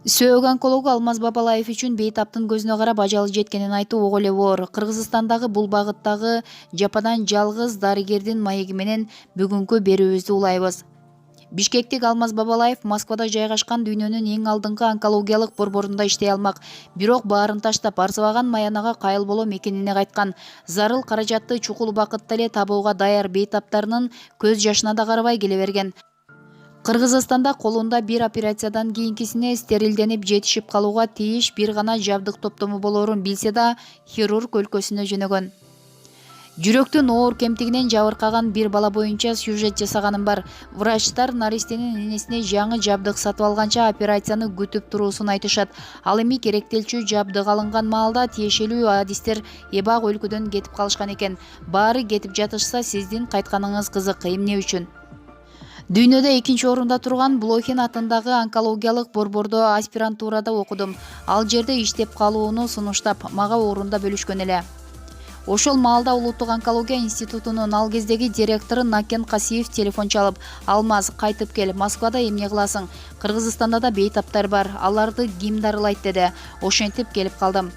Сөөгү онкологу Алмаз Бабалаев үчүн бейтаптын көзүнө карап ажалы жеткенин айтуу ого эле оор. Кыргызстандагы бул багыттагы жападан жалгыз дарыгердин маеги менен бүгүнкү берүүбүздү улайбыз. Бишкектик Алмаз Бабалаев Москвада жайгашкан дүйнөнүн эң алдыңкы онкологиялык борборунда иштей алмак. Бирок баарын таштап, арзыбаган маянага кайыл болом экенине кайткан. Зарыл каражатты чукул убакытта эле табууга даяр бейтаптарынын көз жашына да карабай келе берген. Кыргызстанда колунда бир операциядан кийинкисине стерилденип жетишип калууга тийиш бир гана жабдык топтому болоорун билсе да, хирург өлкөсүнө жөнөгөн. Жүрөктүн оор кемтигинен жабыркаган бир бала боюнча сюжет жасаганым бар. Врачтар наристенин энесине жаңы жабдык сатып алганча операцияны күтүп туруусун айтышат. Ал эми керектелчү жабдык алынган маалда тиешелүү адистер эбак өлкөдөн кетип калышкан экен. Баары кетип жатышса, сиздин кайтканыңыз кызык. Эмне үчүн? Дүйнөдө экинчи орунда турган Блохин атындагы онкологиялык борбордо аспирантурада окудум. Ал жерде иштеп калууну сунуштап, мага орунда бөлүшкөн эле. Ошол маалда Улуттук онкология институтунун ал кездеги директору Накен Касиев телефон чалып: "Алмаз, кайтып кел, Москвада эмне кыласың? Кыргызстанда да бейтаптар бар, аларды ким дарылайт?" деди. Ошентип келип калдым.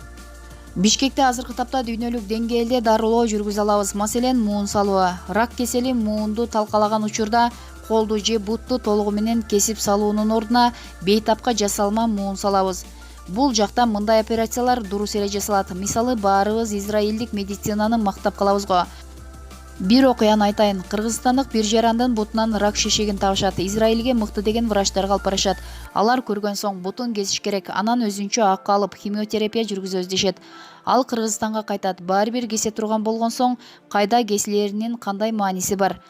Бишкекте азыркы тапта дүйнөлүк деңгээлде дарылоо жүргүзө алабыз. Маселен, муун салуу. Рак кесели муунду талкалаган учурда колду же бутту толугу менен кесип салуунун ордуна бейтапка жасалма муун салабыз. Бул жакта мындай операциялар дурус эле жасалат. Мисалы, баарыбыз израилдик медицинаны мактап калабыз го. Бир окуяны айтайын. Кыргызстандык бир жарандын бутунан рак шишигин табышат. Израилге мыкты деген врачтарга алып барышат. Алар көргөн соң бутун кесиш керек, анан өзүнчө акы алып химиотерапия жүргүзөбүз дешет. Ал Кыргызстанга кайтат. Баары бир кесе турган болгон соң кайда кесилеринин кандай мааниси бар?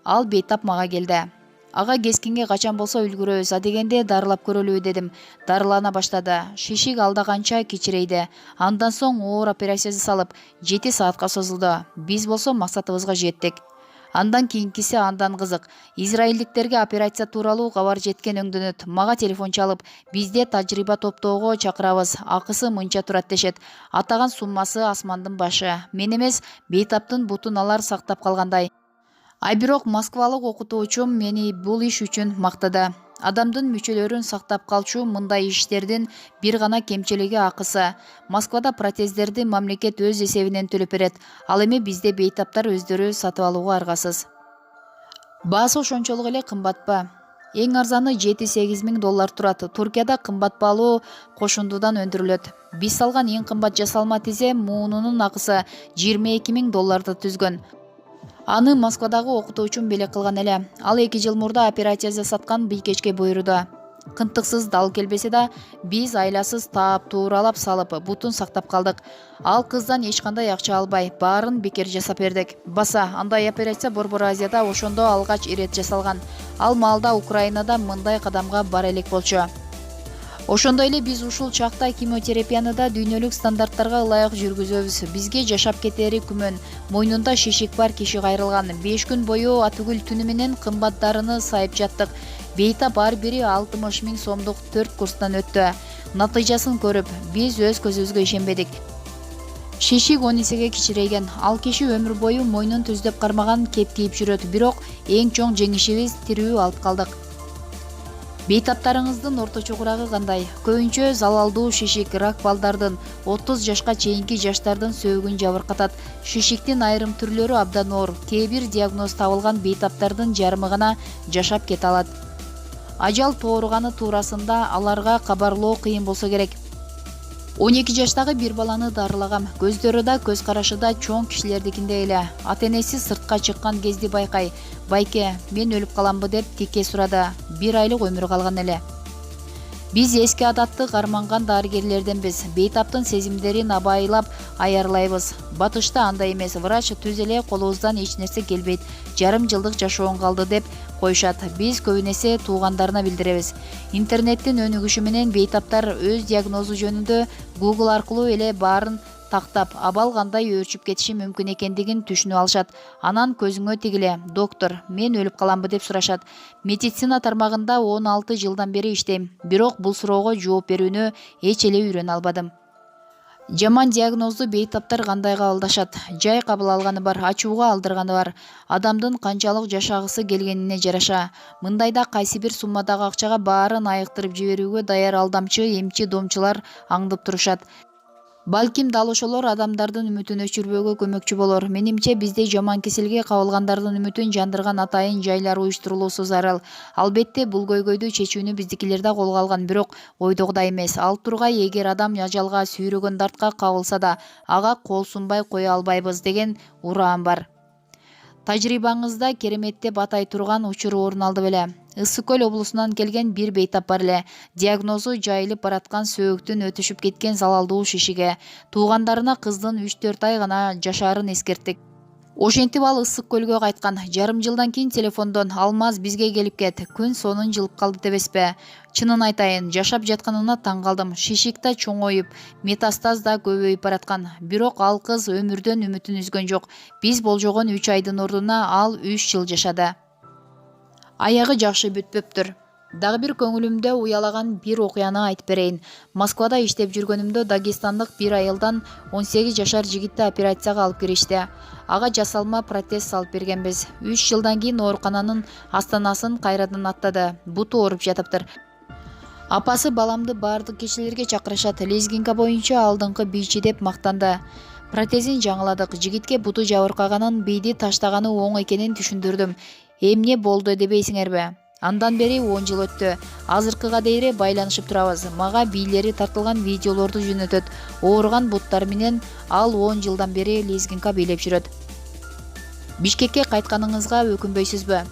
Ал бейтап мага келди. "Ага, кескенге качан болсо үлгүрөбүз, адегенде дарылап көрөлүбү" дедим. Дарылана баштады. Шишик алда канча кичирейди. Андан соң оор операция жасалып, 7 саатка созулду. Биз болсо максатыбызга жеттик. Андан кийинкиси андан кызык. Израилдиктерге операция тууралуу кабар жеткен өңдөнөт. Мага телефон чалып: "Бизде тажрыйба топтоого чакырабыз, акысы мынча турат" дешет. Атаган суммасы асмандын башы. Мен эмес, бейтаптын бутун алар сактап калгандай. Бирок москвалык окутуучум мени бул иш үчүн мактады. Адамдын мүчөлөрүн сактап калчу мындай иштердин бир гана кемчилиги акысы. Москвада протездерди мамлекет өз эсебинен төлөп берет. Ал эми бизде бейтаптар өздөрү сатып алууга аргасыз. Баасы ошончолук эле кымбатпы? Эң арзаны 7-8 миң доллар турат. Туркияда кымбат баалуу кошундудан өндүрүлөт. Биз салган эң кымбат жасалма тизе муунунун акысы 22 миң долларды түзгөн. Аны Москвадагы окутуучум белек кылган эле. Ал 2 жыл мурда операция жасаткан бийкечке буйруду. Кынтыксыз дал келбесе да, биз айласыз таап тууралап салып, бутун сактап калдык. Ал кыздан эч кандай акча албай, баарын бекер жасап бердик. Баса, андай операция Борбор Азияда ошондо алгач ирет жасалган. Ал маалда Украинада мындай кадамга бара элек болчу. Ошондой эле биз ушул чакта химиотерапияны да дүйнөлүк стандарттарга ылайык жүргүзөбүз. Бизге жашап кетери күмөн. Мойнунда шишик бар киши кайрылган. 5 күн бою атүгүл түнү менен кымбат дарыны сайып жаттык. Бейтап ар бири 60 миң сомдук 4 курстан өттү. Натыйжасын көрүп, биз өз көзүбүзгө ишенбедик. Шишик 10 эсеге кичирейген. Ал киши өмүр бою мойнун түздөп кармаган кеп кийип жүрөт. Бирок эң чоң жеңишибиз тирүү алып калдык. Бейтаптарыңыздын орточо курагы кандай? Көбүнчө залалдуу шишик рак балдардын 30 жашка чейинки жаштардын сөөгүн жабыркатат. Шишиктин айрым түрлөрү абдан оор. Кээ бир диагноз табылган бейтаптардын жарымы гана жашап кете алат. Ажал тооруганы туурасында аларга кабарлоо кыйын болсо керек. 12 жаштагы бир баланы дарылагам. Көздөрү да, көз карашы да чоң кишилердикиндей эле. Ата-энеси сыртка чыккан кезде байкай: "Байке, мен өлүп каламбы?" деп тикке сурады. 1 айлык өмүрү калган эле. Биз эски адатты карманган дарыгерлерденбиз. Бейтаптын сезимдерин абайлап аярлайбыз. Батышта андай эмес. Врач түз эле колубуздан эч нерсе келбейт. Жарым жылдык жашооң калды деп коюшат. Биз көбүнесе туугандарына билдиребиз. Интернеттин өнүгүшү менен бейтаптар өз диагнозу жөнүндө Google аркылуу эле баарын тактап, абал кандай өөрчүп кетиши мүмкүн экендигин түшүнүп алышат. Анан көзүңө тигиле: "Доктор, мен өлүп каламбы?" деп сурашат. Медицина тармагында 16 жылдан бери иштейм. Бирок бул суроого жооп берүүнү эч эле үйрөнө албадым. Жаман диагнозду бейтаптар кандай кабылдашат? Жай кабыл алганы бар, ачууга алдырганы бар. Адамдын канчалык жашагысы келгенине жараша. Мындайда кайсы бир суммадагы акчага баарын айыктырып жиберүүгө даяр алдамчы, эмчи, домчулар аңдып турушат. Балким дал ошолор адамдардын үмүтүн өчүрбөөгө көмөкчү болор. Менимче бизде жаман кеселге кабылгандардын үмүтүн жандырган атайын жайлар уюштурулуусу зарыл. Албетте бул көйгөйдү чечүүнү биздикилер да колго алган, бирок ойдогудай эмес. Ал тургай, эгер адам ажалга сүйрөгөн дартка кабылса да, ага кол сунбай кое албайбыз деген ураан бар. Тажрыйбаңызда кереметтеп атай турган учур орун алды беле? Ысык көл облусунан келген бир бейтап бар эле. Диагнозу жайылып бараткан сөөктүн өтүшүп кеткен залалдуу шишиге. Туугандарына кыздын 3-4 ай гана жашаарын эскерттик. Ошентип ал ысык көлгө кайткан. Жарым жылдан кийин телефондон: "Алмаз, бизге келип кет. Күн сонун жылып калды дебеспи?" Чынын айтайын, жашап жатканына таң калдым. Шишик да чоңоюп, метастаз да көбөйүп бараткан. Бирок ал кыз өмүрдөн үмүтүн үзгөн жок. Биз болжогон 3 айдын ордуна ал 3 жыл жашады. Аягы жакшы бүтпөптүр. Дагы бир көңүлүмдө уялаган бир окуяны айтып берейин. Москвада иштеп жүргөнүмдө дагестандык бир айылдан 18 жашар жигитти операцияга алып киришти. Ага жасалма протез салып бергенбиз. 3 жылдан кийин оорукананын астанасын кайрадан аттады. Буту ооруп жатыптыр. Апасы баламды баардык кишилерге чакырышат. Лезгинка боюнча алдыңкы бийчи деп мактанды. Протезин жаңыладык. Жигитке буту жабыркаганын, бийди таштаганы оң экенин түшүндүрдүм. Эмне болду дебейсиңерби? Андан бери 10 жыл өттү. Азыркыга дейре байланышып турабыз. Мага бийлери тартылган видеолорду жөнөтөт. Ооруган буттар менен ал 10 жылдан бери лезгинка бийлеп жүрөт. Бишкекке кайтканыңызга өкүнбөйсүзбү?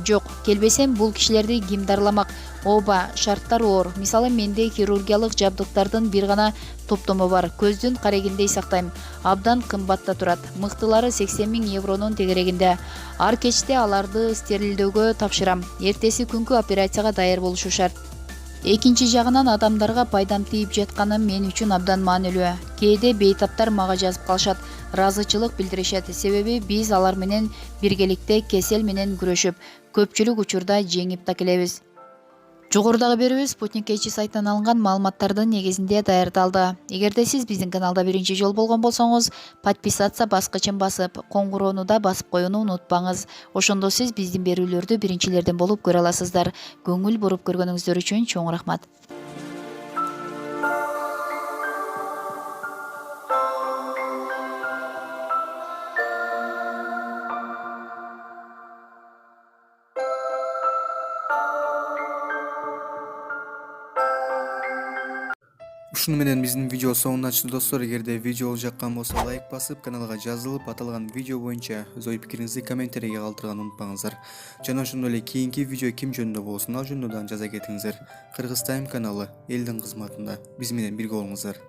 Жок, келбесем бул кишилерди ким дарыламак? Ооба, шарттар оор. Мисалы, менде хирургиялык жабдыктардын бир гана топтому бар. Көздүн карегиндей сактайм. Абдан кымбатта турат. Мыктылары 80 000 евронун тегерегинде. Ар кечте аларды стерилдөөгө тапшырам. Эртеси күнкү операцияга даяр болушу шарт. Экинчи жагынан адамдарга пайдам тийип жатканы мен үчүн абдан маанилүү. Кээде бейтаптар мага жазып калышат, ыраазычылык билдиришет. Себеби биз алар менен биргеликте кесел менен күрөшүп, көпчүлүк учурда жеңип да келебиз. Жогорудагы берүүбүз Спутник HT сайтынан алынган маалыматтардын негизинде даярдалды. Эгерде сиз биздин каналда биринчи жолу болгон болсоңуз, подписаться баскычын басып, коңгуроону да басып коюуну унутпаңыз. Ошондо сиз биздин берүүлөрдү биринчилерден болуп көрө аласыздар. Көңүл буруп көргөнүңүздөр үчүн чоң рахмат. Ушуну менен биздин видео соңуна чыкты достор. Эгерде видео жаккан болсо лайк басып, каналга жазылып, аталган видео боюнча өз ой пикириңизди комментарийге калтырганды унутпаңыздар. Жана ошондой эле кийинки видео ким жөнүндө болсун, ал жөнүндө дагы жаза кетиңиздер. Кыргыз Тайм каналы элдин кызматында. Биз менен бирге болуңуздар.